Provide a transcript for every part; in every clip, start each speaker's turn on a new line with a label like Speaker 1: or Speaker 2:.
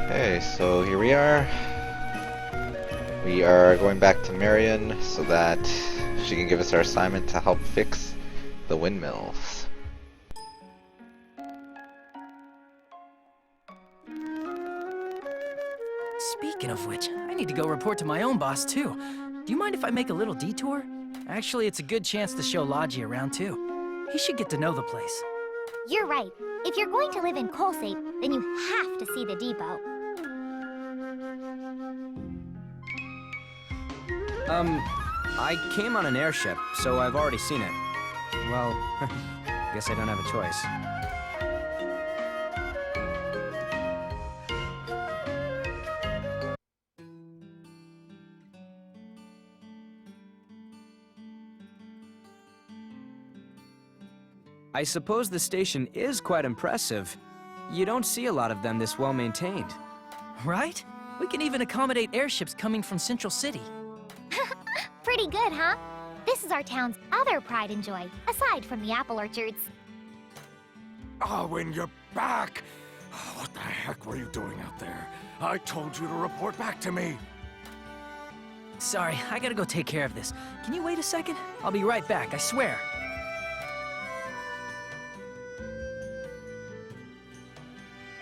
Speaker 1: Okay, so here we are. We are going back to Marion so that she can give us our assignment to help fix the windmills.
Speaker 2: Speaking of which, I need to go report to my own boss too. Do you mind if I make a little detour? Actually, it's a good chance to show Logy around too. He should get to know the place.
Speaker 3: You're right. If you're going to live in Colsate, then you have to see the depot.
Speaker 4: I came on an airship, so I've already seen it. Well, guess I don't have a choice. I suppose the station is quite impressive. You don't see a lot of them this well maintained.
Speaker 2: Right? We can even accommodate airships coming from Central City.
Speaker 3: Pretty good, huh? This is our town's other pride and joy, aside from the apple orchards.
Speaker 5: When you're back! What the heck were you doing out there? I told you to report back to me.
Speaker 2: Sorry, I gotta go take care of this. Can you wait a second? I'll be right back, I swear.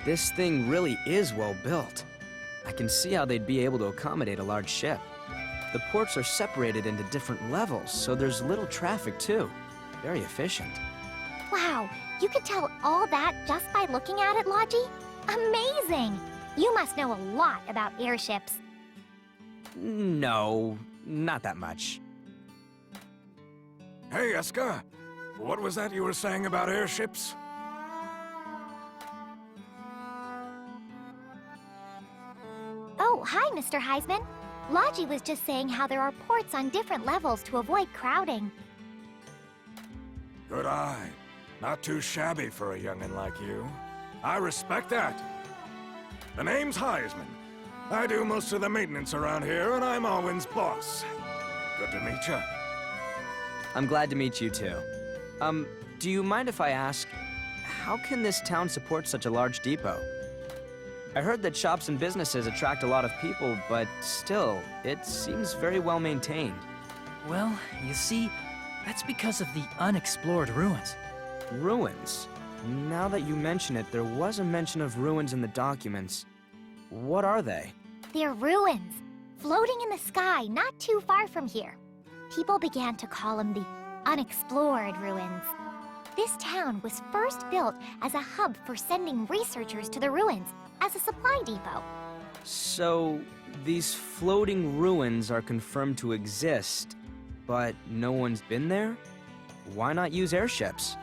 Speaker 4: This thing really is well built. I can see how they'd be able to accommodate a large ship. The ports are separated into different levels, so there's little traffic too. Very efficient.
Speaker 3: Wow, you could tell all that just by looking at it, Logy? Amazing! You must know a lot about airships.
Speaker 4: No, not that much.
Speaker 5: Hey, Escha. What was that you were saying about airships?
Speaker 3: Oh, hi, Mr. Heisman. Logy was just saying how there are ports on different levels to avoid crowding.
Speaker 5: Good eye. Not too shabby for a youngin' like you. I respect that. The name's Heisman. I do most of the maintenance around here, and I'm Alwyn's boss. Good to meet you.
Speaker 4: I'm glad to meet you too. Do you mind if I ask, how can this town support such a large depot? I heard that shops and businesses attract a lot of people, but still, it seems very well maintained.
Speaker 2: Well, you see, that's because of the unexplored ruins.
Speaker 4: Ruins? Now that you mention it, there was a mention of ruins in the documents. What are they?
Speaker 3: They're ruins, floating in the sky not too far from here. People began to call them the unexplored ruins. This town was first built as a hub for sending researchers to the ruins as a supply depot.
Speaker 4: So, these floating ruins are confirmed to exist, but no one's been there? Why not use airships?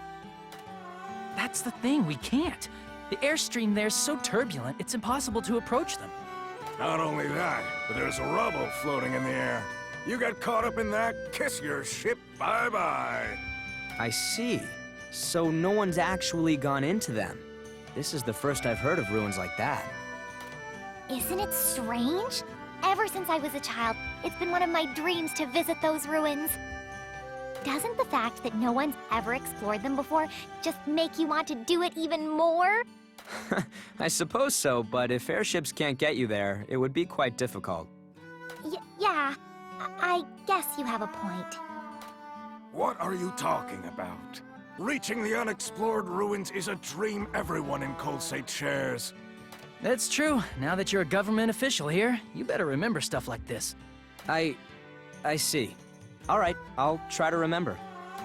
Speaker 2: That's the thing, we can't. The airstream there's so turbulent, it's impossible to approach them.
Speaker 5: Not only that, but there's rubble floating in the air. You get caught up in that, kiss your ship bye-bye.
Speaker 4: I see. So no one's actually gone into them. This is the first I've heard of ruins like that.
Speaker 3: Isn't it strange? Ever since I was a child, it's been one of my dreams to visit those ruins. Doesn't the fact that no one's ever explored them before just make you want to do it even more?
Speaker 4: I suppose so, but if airships can't get you there, it would be quite difficult.
Speaker 3: Yeah, I guess you have a point.
Speaker 5: What are you talking about? Reaching the unexplored ruins is a dream everyone in Colsate shares.
Speaker 2: That's true. Now that you're a government official here, you better remember stuff like this.
Speaker 4: I see. All right, I'll try to remember.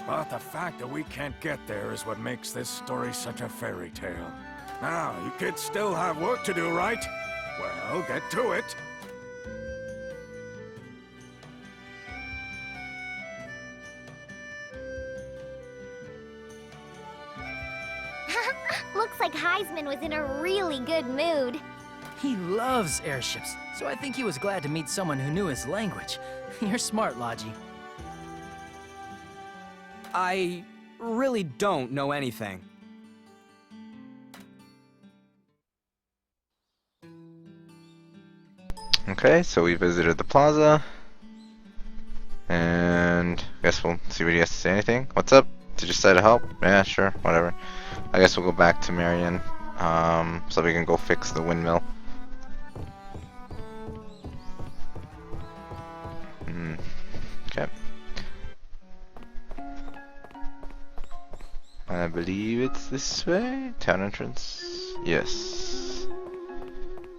Speaker 5: But the fact that we can't get there is what makes this story such a fairy tale. Now, you kids still have work to do, right? Well, get to it.
Speaker 3: Looks like Heisman was in a really good mood.
Speaker 2: He loves airships, so I think he was glad to meet someone who knew his language. You're smart, Logy.
Speaker 4: I really don't know anything.
Speaker 1: Okay, so we visited the plaza. And I guess we'll see what he has to say. Anything? What's up? Did you decide to help? Yeah, sure, whatever. I guess we'll go back to Marion, so we can go fix the windmill. I believe it's this way. Town entrance. Yes.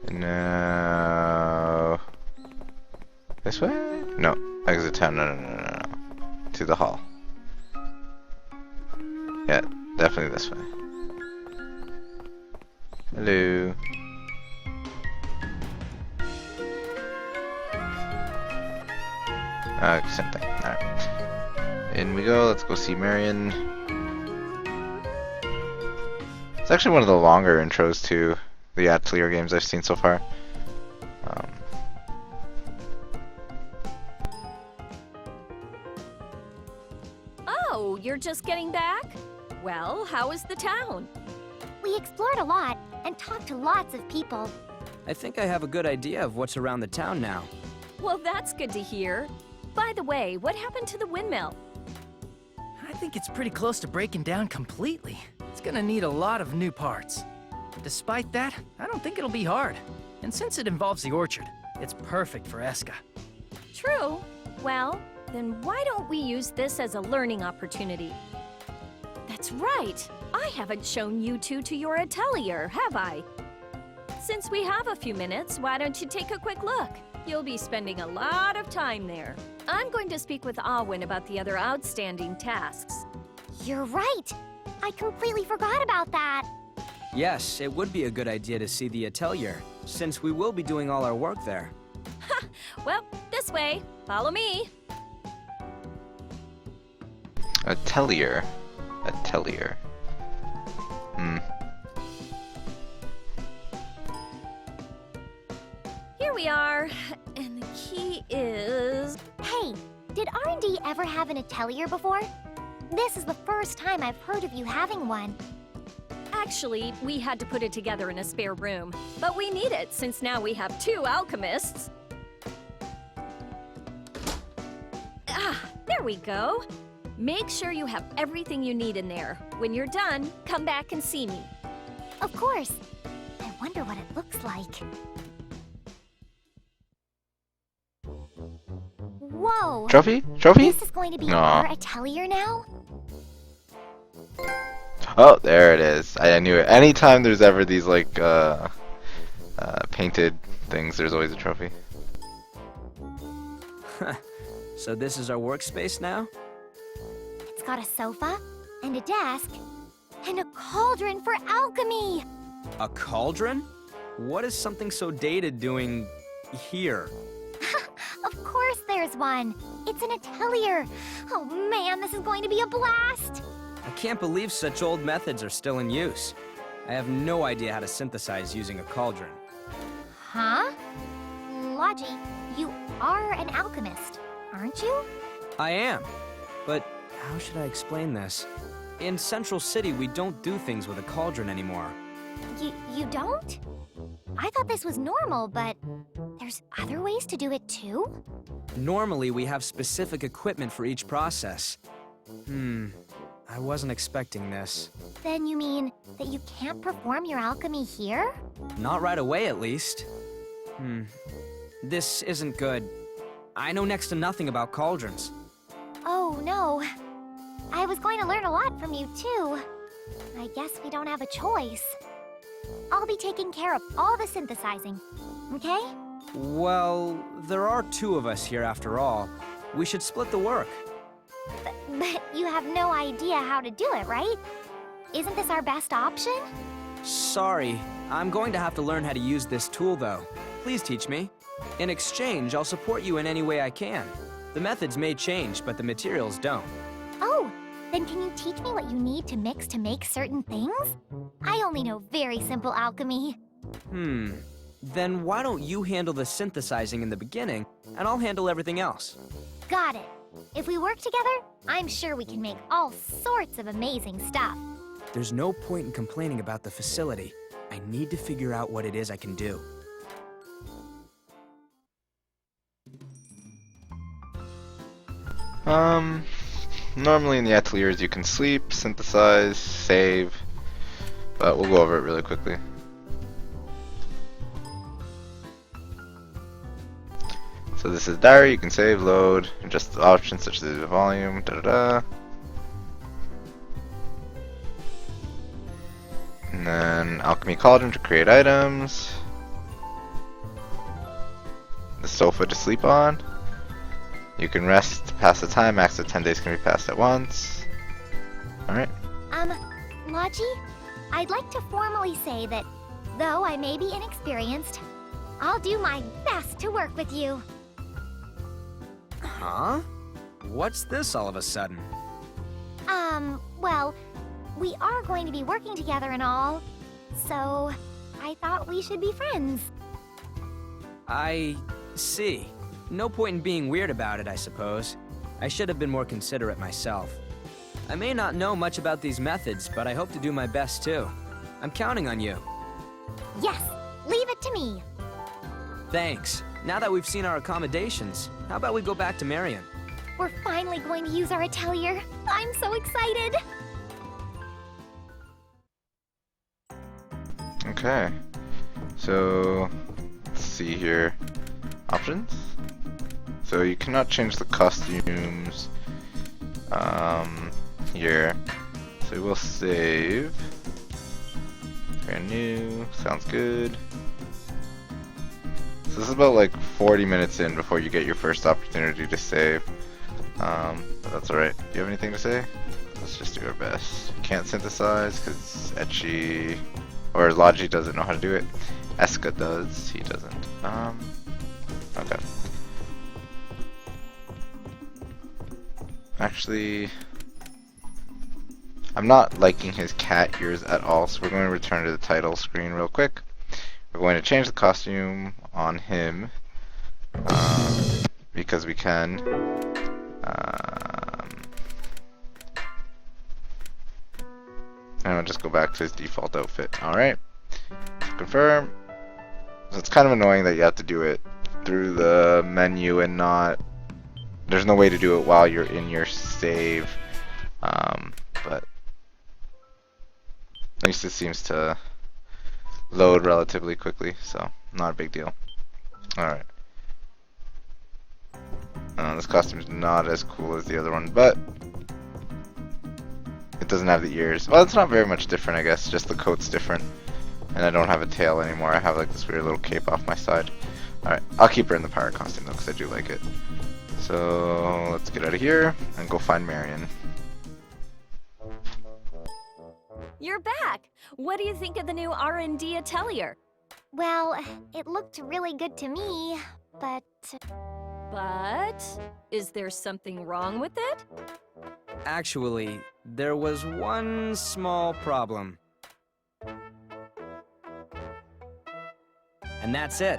Speaker 1: And now this way? No. Exit town. No. To the hall. Yeah, definitely this way. Hello. Same thing. Alright. In we go. Let's go see Marion. It's actually one of the longer intros to the Atelier games I've seen so far.
Speaker 6: Oh, you're just getting back? Well, how is the town?
Speaker 3: We explored a lot and talked to lots of people.
Speaker 4: I think I have a good idea of what's around the town now.
Speaker 6: Well, that's good to hear. By the way, what happened to the windmill?
Speaker 2: I think it's pretty close to breaking down completely. It's gonna need a lot of new parts. Despite that, I don't think it'll be hard. And since it involves the orchard, it's perfect for Escha.
Speaker 6: True. Well, then why don't we use this as a learning opportunity? That's right. I haven't shown you two to your atelier, have I? Since we have a few minutes, why don't you take a quick look? You'll be spending a lot of time there. I'm going to speak with Alwyn about the other outstanding tasks.
Speaker 3: You're right. I completely forgot about that.
Speaker 4: Yes, it would be a good idea to see the atelier, since we will be doing all our work there.
Speaker 6: Well, this way. Follow me.
Speaker 1: Atelier. Atelier.
Speaker 6: Here we are. And the key is...
Speaker 3: Hey, did R&D ever have an atelier before? This is the first time I've heard of you having one.
Speaker 6: Actually, we had to put it together in a spare room. But we need it since now we have two alchemists. There we go. Make sure you have everything you need in there. When you're done, come back and see me.
Speaker 3: Of course. I wonder what it looks like. Whoa!
Speaker 1: Trophy? Trophy?
Speaker 3: This is going to be
Speaker 1: Aw.
Speaker 3: our atelier now?
Speaker 1: Oh, there it is. I knew it. Anytime there's ever these like painted things, there's always a trophy.
Speaker 4: So this is our workspace now?
Speaker 3: It's got a sofa, and a desk, and a cauldron for alchemy!
Speaker 4: A cauldron? What is something so dated doing here?
Speaker 3: Of course there's one! It's an atelier! Oh man, this is going to be a blast!
Speaker 4: I can't believe such old methods are still in use. I have no idea how to synthesize using a cauldron.
Speaker 3: Huh? Logy, you are an alchemist, aren't you?
Speaker 4: I am, but how should I explain this? In Central City, we don't do things with a cauldron anymore.
Speaker 3: You don't? I thought this was normal, but there's other ways to do it too?
Speaker 4: Normally, we have specific equipment for each process. I wasn't expecting this.
Speaker 3: Then you mean that you can't perform your alchemy here?
Speaker 4: Not right away, at least. This isn't good. I know next to nothing about cauldrons.
Speaker 3: Oh no. I was going to learn a lot from you too. I guess we don't have a choice. I'll be taking care of all the synthesizing, okay?
Speaker 4: Well, there are two of us here after all. We should split the work.
Speaker 3: But you have no idea how to do it, right? Isn't this our best option?
Speaker 4: Sorry, I'm going to have to learn how to use this tool though. Please teach me. In exchange, I'll support you in any way I can. The methods may change, but the materials don't.
Speaker 3: Oh, then can you teach me what you need to mix to make certain things? I only know very simple alchemy.
Speaker 4: Then why don't you handle the synthesizing in the beginning, and I'll handle everything else.
Speaker 3: Got it. If we work together, I'm sure we can make all sorts of amazing stuff.
Speaker 4: There's no point in complaining about the facility. I need to figure out what it is I can do.
Speaker 1: Normally in the ateliers you can sleep, synthesize, save, but we'll go over it really quickly. So this is diary, you can save, load, adjust the options such as the volume, And then Alchemy Cauldron to create items. The sofa to sleep on. You can rest to pass the time. Max of 10 days can be passed at once. Alright.
Speaker 3: Logy, I'd like to formally say that, though I may be inexperienced, I'll do my best to work with you.
Speaker 4: Huh? What's this all of a sudden?
Speaker 3: Well, we are going to be working together and all, so I thought we should be friends.
Speaker 4: I see. No point in being weird about it, I suppose. I should have been more considerate myself. I may not know much about these methods, but I hope to do my best too. I'm counting on you.
Speaker 3: Yes, leave it to me.
Speaker 4: Thanks. Now that we've seen our accommodations, how about we go back to Marion?
Speaker 3: We're finally going to use our atelier. I'm so excited.
Speaker 1: Okay. So, let's see here. Options? So you cannot change the costumes here. So we'll save. Brand new. Sounds good. So this is about like 40 minutes in before you get your first opportunity to save. But that's alright. Do you have anything to say? Let's just do our best. Can't synthesize because Etchy or Logy doesn't know how to do it. Escha does. He doesn't. Okay. Actually, I'm not liking his cat ears at all, so we're going to return to the title screen real quick. We're going to change the costume on him because we can. And I'll just go back to his default outfit. Alright. Confirm. So it's kind of annoying that you have to do it through the menu and not. There's no way to do it while you're in your save. But at least it seems to load relatively quickly, so not a big deal. Alright. This costume is not as cool as the other one, but it doesn't have the ears. Well, it's not very much different, I guess. Just the coat's different. And I don't have a tail anymore. I have like this weird little cape off my side. Alright, I'll keep her in the pirate costume though, because I do like it. So let's get out of here and go find Marion.
Speaker 6: You're back! What do you think of the new R&D Atelier?
Speaker 3: Well, it looked really good to me, but...
Speaker 6: But... is there something wrong with it?
Speaker 4: Actually, there was one small problem. And that's it.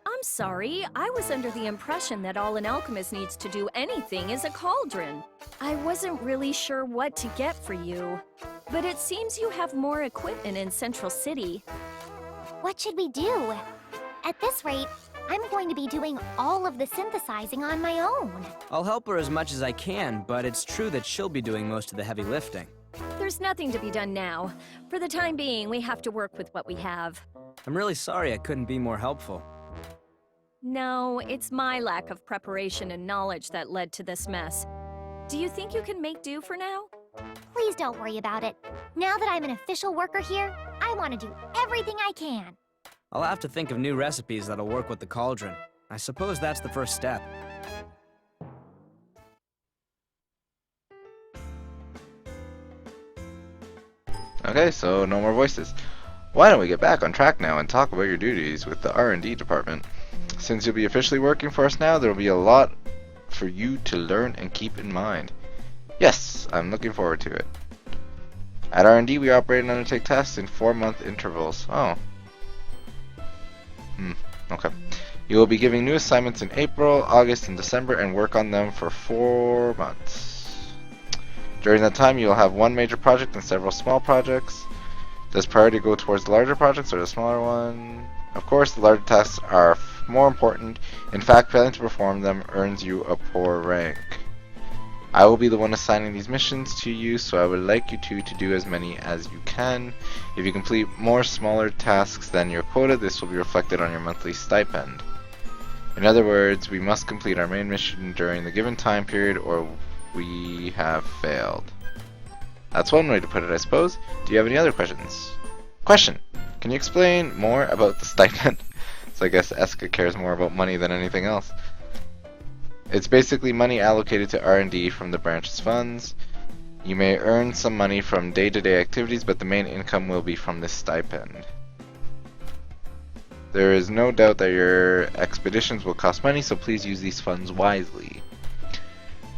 Speaker 6: I'm sorry, I was under the impression that all an alchemist needs to do anything is a cauldron. I wasn't really sure what to get for you. But it seems you have more equipment in Central City.
Speaker 3: What should we do? At this rate, I'm going to be doing all of the synthesizing on my own.
Speaker 4: I'll help her as much as I can, but it's true that she'll be doing most of the heavy lifting.
Speaker 6: There's nothing to be done now. For the time being, we have to work with what we have.
Speaker 4: I'm really sorry I couldn't be more helpful.
Speaker 6: No, it's my lack of preparation and knowledge that led to this mess. Do you think you can make do for now?
Speaker 3: Please don't worry about it. Now that I'm an official worker here, I want to do everything I can.
Speaker 4: I'll have to think of new recipes that'll work with the cauldron. I suppose that's the first step.
Speaker 1: Okay, so no more voices. Why don't we get back on track now and talk about your duties with the R&D department? Since you'll be officially working for us now, there will be a lot for you to learn and keep in mind. Yes, I'm looking forward to it. At R&D, we operate and undertake tasks in 4-month intervals. Oh. Okay. You will be giving new assignments in April, August, and December and work on them for 4 months. During that time, you will have one major project and several small projects. Does priority go towards the larger projects or the smaller one? Of course, the larger tasks are more important. In fact, failing to perform them earns you a poor rank. I will be the one assigning these missions to you, so I would like you to do as many as you can. If you complete more smaller tasks than your quota, this will be reflected on your monthly stipend. In other words, we must complete our main mission during the given time period or we have failed. That's one way to put it, I suppose. Do you have any other questions? Question. Can you explain more about the stipend? So I guess Escha cares more about money than anything else. It's basically money allocated to R&D from the branch's funds. You may earn some money from day-to-day activities, but the main income will be from this stipend. There is no doubt that your expeditions will cost money, so please use these funds wisely.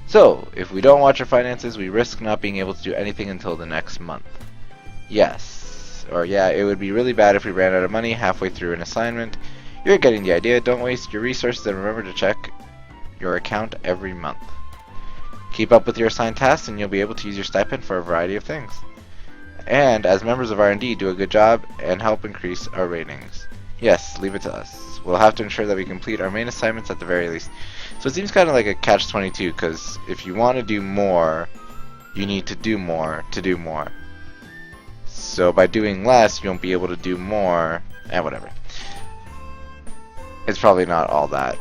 Speaker 1: So, if we don't watch our finances, we risk not being able to do anything until the next month. Yes. Or yeah, it would be really bad if we ran out of money halfway through an assignment. You're getting the idea. Don't waste your resources and remember to check your account every month. Keep up with your assigned tasks and you'll be able to use your stipend for a variety of things. And as members of R&D, do a good job and help increase our ratings. Yes, leave it to us. We'll have to ensure that we complete our main assignments at the very least. So it seems kind of like a catch-22, because if you want to do more, you need to do more to do more. So by doing less, you won't be able to do more, and whatever. It's probably not all that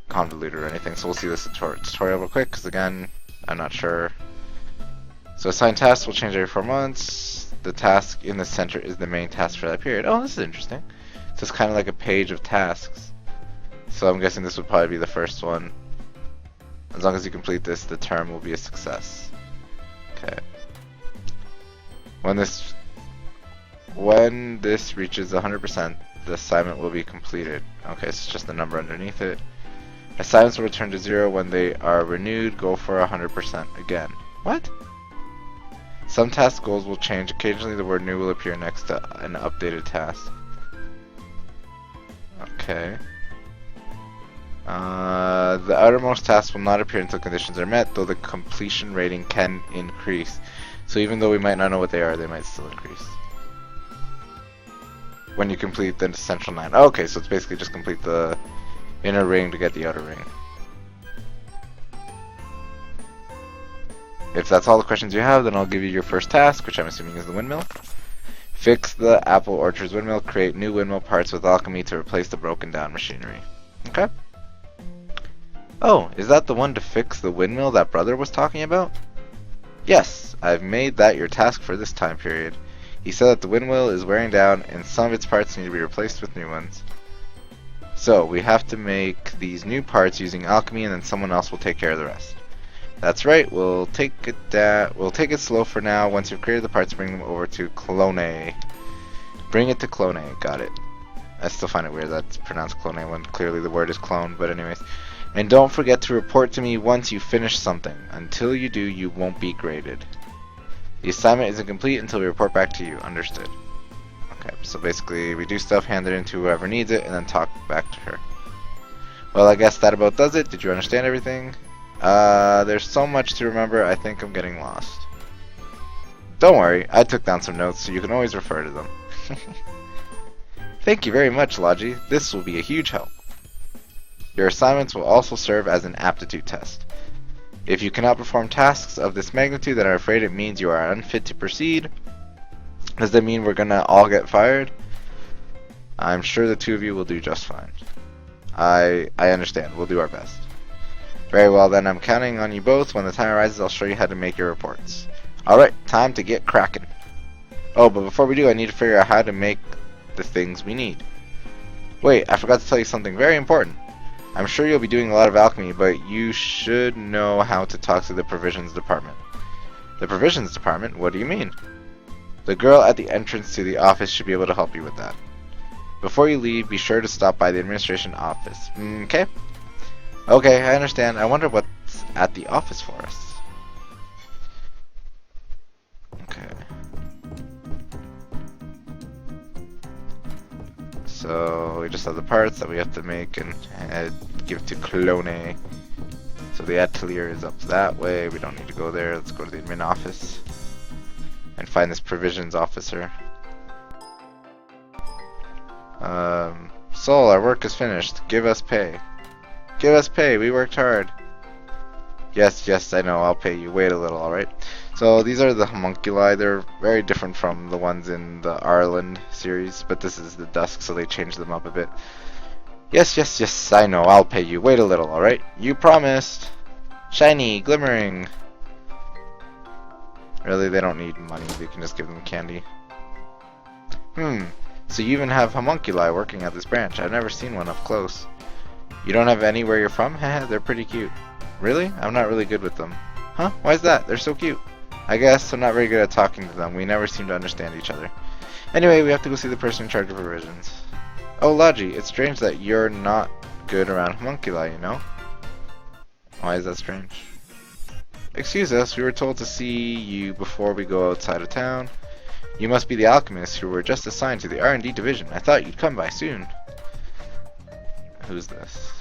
Speaker 1: convoluted or anything, so we'll see this tutorial real quick, because again, I'm not sure. So assigned tasks will change every 4 months. The task in the center is the main task for that period. Oh, this is interesting. So it's kind of like a page of tasks. So I'm guessing this would probably be the first one. As long as you complete this, the term will be a success. Okay. When this reaches 100%, the assignment will be completed. Okay, so it's just the number underneath it. Assignments will return to 0 when they are renewed. Go for 100% again. What? Some task goals will change. Occasionally the word new will appear next to an updated task. Okay. The outermost tasks will not appear until conditions are met, though the completion rating can increase. So even though we might not know what they are, they might still increase. When you complete the central 9. Okay, so it's basically just complete the inner ring to get the outer ring. If that's all the questions you have, then I'll give you your first task, which I'm assuming is the windmill. Fix the apple orchard's windmill. Create new windmill parts with alchemy to replace the broken down machinery. Okay. Oh, is that the one to fix the windmill that brother was talking about? Yes, I've made that your task for this time period. He said that the windmill is wearing down and some of its parts need to be replaced with new ones. So, we have to make these new parts using alchemy and then someone else will take care of the rest. That's right, we'll take it slow for now. Once you've created the parts, bring them over to Clone. Bring it to Clone, got it. I still find it weird that's pronounced Clone when clearly the word is clone, but anyways. And don't forget to report to me once you finish something. Until you do, you won't be graded. The assignment isn't complete until we report back to you. Understood. Okay, so basically we do stuff, hand it in to whoever needs it, and then talk back to her. Well, I guess that about does it. Did you understand everything? There's so much to remember, I think I'm getting lost. Don't worry, I took down some notes, so you can always refer to them. Thank you very much, Logy. This will be a huge help. Your assignments will also serve as an aptitude test. If you cannot perform tasks of this magnitude, then I'm afraid it means you are unfit to proceed. Does that mean we're gonna all get fired? I'm sure the two of you will do just fine. I understand. We'll do our best. Very well then, I'm counting on you both. When the time arises, I'll show you how to make your reports. Alright, time to get cracking. Oh, but before we do, I need to figure out how to make the things we need. Wait, I forgot to tell you something very important. I'm sure you'll be doing a lot of alchemy, but you should know how to talk to the provisions department. The provisions department? What do you mean? The girl at the entrance to the office should be able to help you with that. Before you leave, be sure to stop by the administration office. Okay? Okay, I understand. I wonder what's at the office for us. Okay. So we just have the parts that we have to make and give to Clone. So the atelier is up that way. We don't need to go there. Let's go to the admin office and find this provisions officer. Soul, our work is finished. Give us pay. Give us pay. We worked hard. Yes, yes, I know. I'll pay you. Wait a little, alright? So these are the homunculi. They're very different from the ones in the Ireland series, but this is the Dusk, so they changed them up a bit. Yes, yes, yes, I know. I'll pay you. Wait a little, alright? You promised. Shiny, glimmering. Really, they don't need money. They can just give them candy. So you even have homunculi working at this branch. I've never seen one up close. You don't have any where you're from? Heh, they're pretty cute. Really? I'm not really good with them. Huh? Why is that? They're so cute. I guess I'm not very good at talking to them. We never seem to understand each other. Anyway, we have to go see the person in charge of provisions. Oh, Logy, it's strange that you're not good around homunculi, you know? Why is that strange? Excuse us, we were told to see you before we go outside of town. You must be the alchemists who were just assigned to the R&D division. I thought you'd come by soon. Who's this?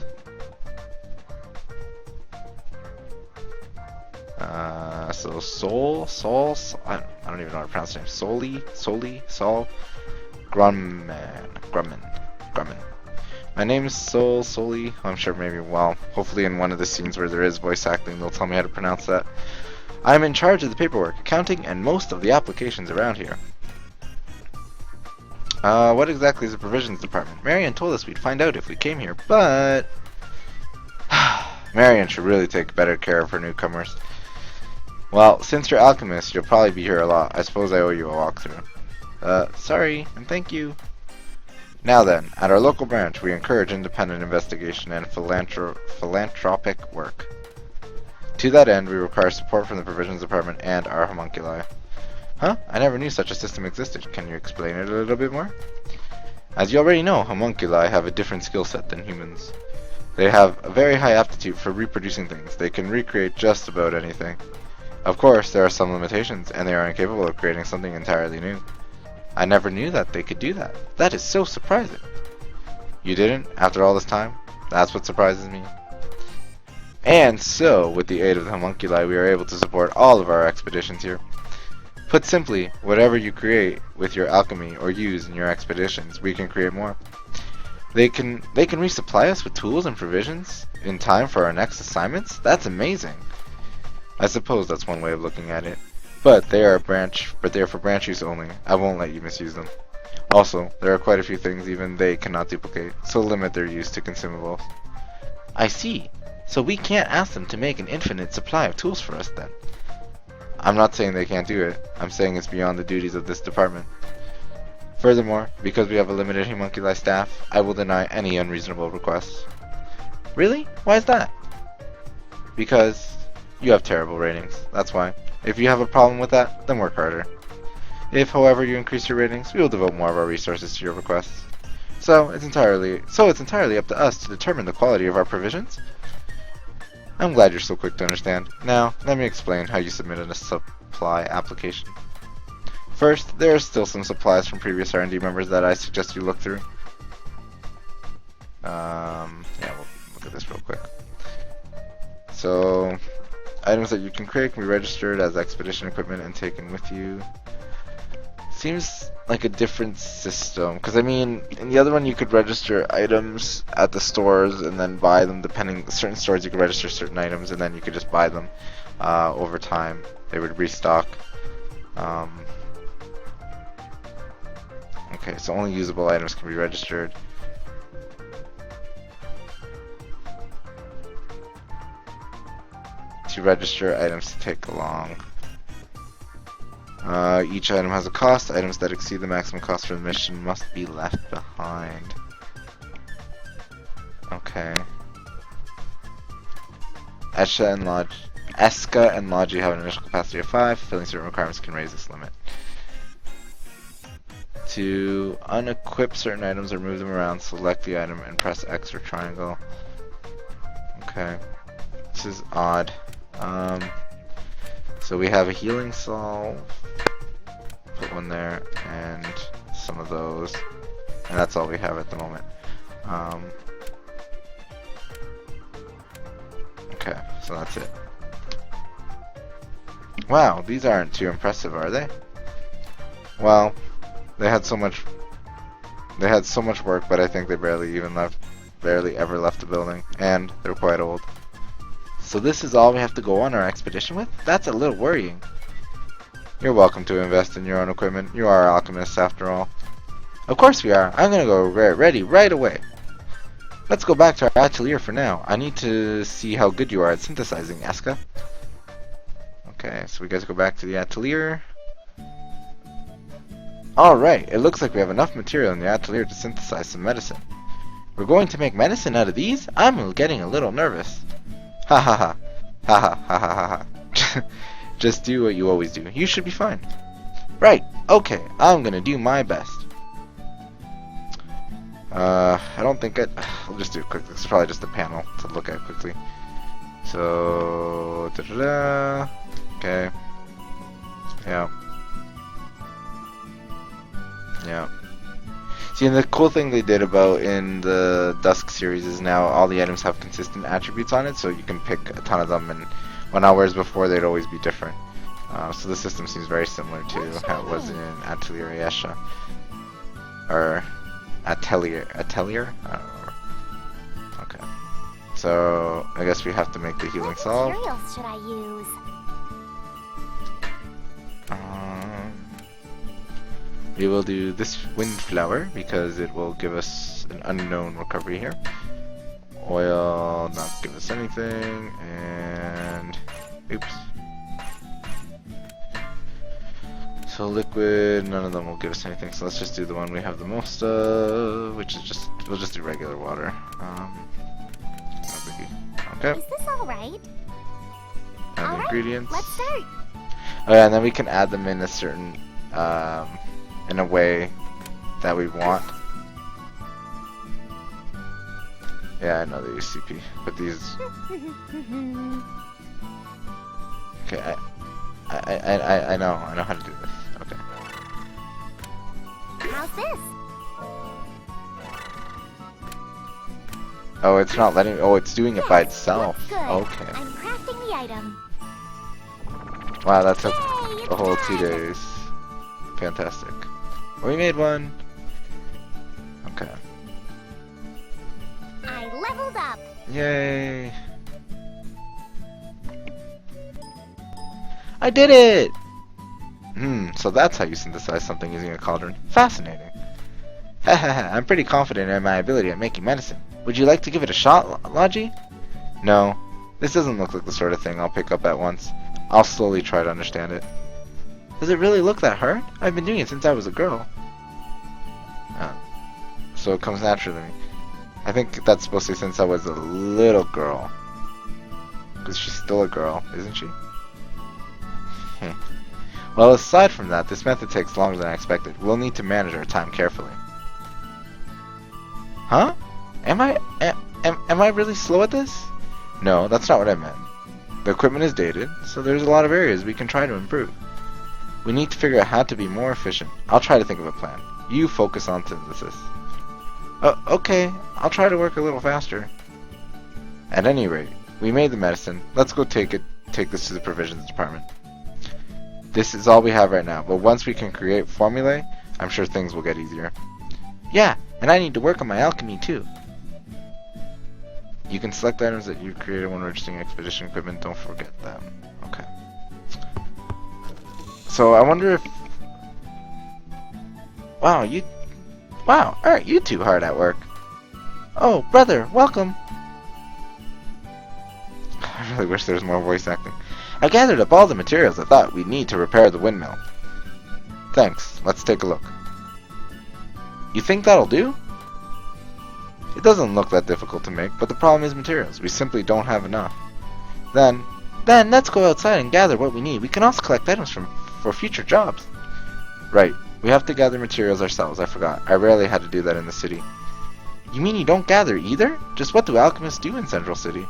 Speaker 1: So Sol, I don't even know how to pronounce his name. Sol, Grumman. My name is Soli. I'm sure maybe, well, hopefully in one of the scenes where there is voice acting, they'll tell me how to pronounce that. I'm in charge of the paperwork, accounting, and most of the applications around here. What exactly is the provisions department? Marion told us we'd find out if we came here, but Marion should really take better care of her newcomers. Well, since you're alchemists, you'll probably be here a lot. I suppose I owe you a walkthrough. Sorry, and thank you. Now then, at our local branch, we encourage independent investigation and philanthropic work. To that end, we require support from the provisions department and our homunculi. Huh? I never knew such a system existed. Can you explain it a little bit more? As you already know, homunculi have a different skill set than humans. They have a very high aptitude for reproducing things. They can recreate just about anything. Of course, there are some limitations, and they are incapable of creating something entirely new. I never knew that they could do that. That is so surprising. You didn't, after all this time? That's what surprises me. And so, with the aid of the homunculi, we are able to support all of our expeditions here. Put simply, whatever you create with your alchemy or use in your expeditions, we can create more. They can resupply us with tools and provisions in time for our next assignments? That's amazing. I suppose that's one way of looking at it. But they are for branch use only. I won't let you misuse them. Also, there are quite a few things even they cannot duplicate, so limit their use to consumables. I see. So we can't ask them to make an infinite supply of tools for us then. I'm not saying they can't do it. I'm saying it's beyond the duties of this department. Furthermore, because we have a limited homunculi staff, I will deny any unreasonable requests. Really? Why is that? Because you have terrible ratings. That's why. If you have a problem with that, then work harder. If, however, you increase your ratings, we will devote more of our resources to your requests. So it's entirely up to us to determine the quality of our provisions. I'm glad you're so quick to understand. Now, let me explain how you submitted a supply application. First, there are still some supplies from previous R&D members that I suggest you look through. Yeah, we'll look at this real quick. So, items that you can create can be registered as expedition equipment and taken with you. Seems like a different system, because I mean, in the other one you could register items at the stores and then buy them. Depending, certain stores you could register certain items and then you could just buy them over time. They would restock. Okay, so only usable items can be registered. To register items to take along. Each item has a cost. Items that exceed the maximum cost for the mission must be left behind. Okay. Escha and Logy have an initial capacity of 5. Fulfilling certain requirements can raise this limit. To unequip certain items or move them around, select the item and press X or triangle. Okay. This is odd. So we have a healing salve. Put one there, and some of those. And that's all we have at the moment. Okay, so that's it. Wow, these aren't too impressive, are they? Well, they had so much work, but I think they barely ever left the building, and they're quite old. So this is all we have to go on our expedition with? That's a little worrying. You're welcome to invest in your own equipment. You are alchemists after all. Of course we are. I'm gonna go ready right away. Let's go back to our atelier for now. I need to see how good you are at synthesizing, Escha. Okay, so we guys go back to the Atelier. Alright, it looks like we have enough material in the Atelier to synthesize some medicine. We're going to make medicine out of these? I'm getting a little nervous. Ha ha ha. Ha ha ha ha ha ha. Just do what you always do. You should be fine. Right, okay, I'm gonna do my best. I don't think I'll just do it quickly. This is probably just a panel to look at quickly. So, okay. Yeah. Yeah. See, and the cool thing they did about in the Dusk series is now all the items have consistent attributes on it, so you can pick a ton of them, and whereas before they'd always be different. So the system seems very similar to how it was in Atelier Escha. Or Atelier? I don't know. Okay. So I guess we have to make the healing salve.
Speaker 3: What materials should I use?
Speaker 1: We will do this windflower because it will give us an unknown recovery here. Oil, not give us anything, and oops. So liquid, none of them will give us anything. So let's just do the one we have the most of, which is we'll just do regular water. No biggie. Okay.
Speaker 3: Is this all right?
Speaker 1: And
Speaker 3: All right,
Speaker 1: ingredients.
Speaker 3: let's start.
Speaker 1: Oh yeah, and then we can add them in a certain, in a way that we want. Yeah, I know they use CP, but these. Okay, I know how to do this. Okay.
Speaker 3: How's this?
Speaker 1: Oh, it's not letting. Oh, it's doing it by itself.
Speaker 3: Looks good.
Speaker 1: Okay.
Speaker 3: I'm crafting the item.
Speaker 1: Wow, that took
Speaker 3: Yay,
Speaker 1: a whole
Speaker 3: it's
Speaker 1: 2
Speaker 3: done.
Speaker 1: days. Fantastic. We made one. Okay.
Speaker 3: I leveled up.
Speaker 1: Yay. I did it! So that's how you synthesize something using a cauldron. Fascinating. Hahaha, I'm pretty confident in my ability at making medicine. Would you like to give it a shot, Logy? No. This doesn't look like the sort of thing I'll pick up at once. I'll slowly try to understand it. Does it really look that hard? I've been doing it since I was a girl. So it comes naturally to me. I think that's supposed to be since I was a little girl. Because she's still a girl, isn't she? Well, aside from that, this method takes longer than I expected. We'll need to manage our time carefully. Huh? Am I really slow at this? No, that's not what I meant. The equipment is dated, so there's a lot of areas we can try to improve. We need to figure out how to be more efficient. I'll try to think of a plan. You focus on synthesis. Okay, I'll try to work a little faster. At any rate, we made the medicine. Let's go take this to the provisions department. This is all we have right now, but once we can create formulae, I'm sure things will get easier. Yeah, and I need to work on my alchemy too. You can select items that you created when registering expedition equipment. Don't forget them. Okay. So I wonder if... Wow, aren't you two hard at work? Oh, brother, welcome. I really wish there was more voice acting. I gathered up all the materials I thought we'd need to repair the windmill. Thanks. Let's take a look. You think that'll do? It doesn't look that difficult to make, but the problem is materials. We simply don't have enough. Then let's go outside and gather what we need. We can also collect items for future jobs. Right. We have to gather materials ourselves. I forgot. I rarely had to do that in the city. You mean you don't gather either? Just what do alchemists do in Central City?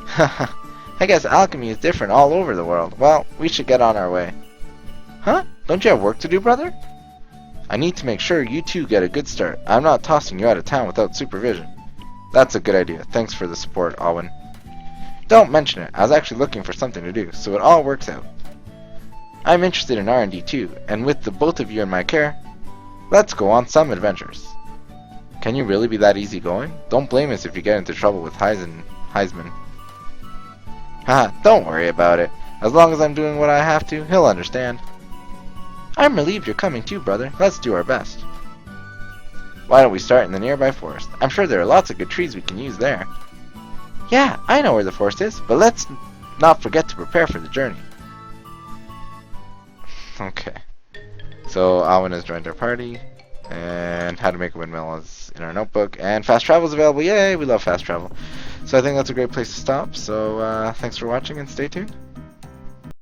Speaker 1: Haha. I guess alchemy is different all over the world. Well, we should get on our way. Huh? Don't you have work to do, brother? I need to make sure you two get a good start. I'm not tossing you out of town without supervision. That's a good idea. Thanks for the support, Alwyn. Don't mention it. I was actually looking for something to do, so it all works out. I'm interested in R&D too, and with the both of you in my care, let's go on some adventures. Can you really be that easygoing? Don't blame us if you get into trouble with Heisman. Haha, don't worry about it. As long as I'm doing what I have to, he'll understand. I'm relieved you're coming too, brother. Let's do our best. Why don't we start in the nearby forest? I'm sure there are lots of good trees we can use there. Yeah, I know where the forest is, but let's not forget to prepare for the journey. Okay. So Alwyn has joined our party, and how to make a windmill is in our notebook, and fast travel is available. Yay, we love fast travel. So I think that's a great place to stop. So thanks for watching, and stay tuned.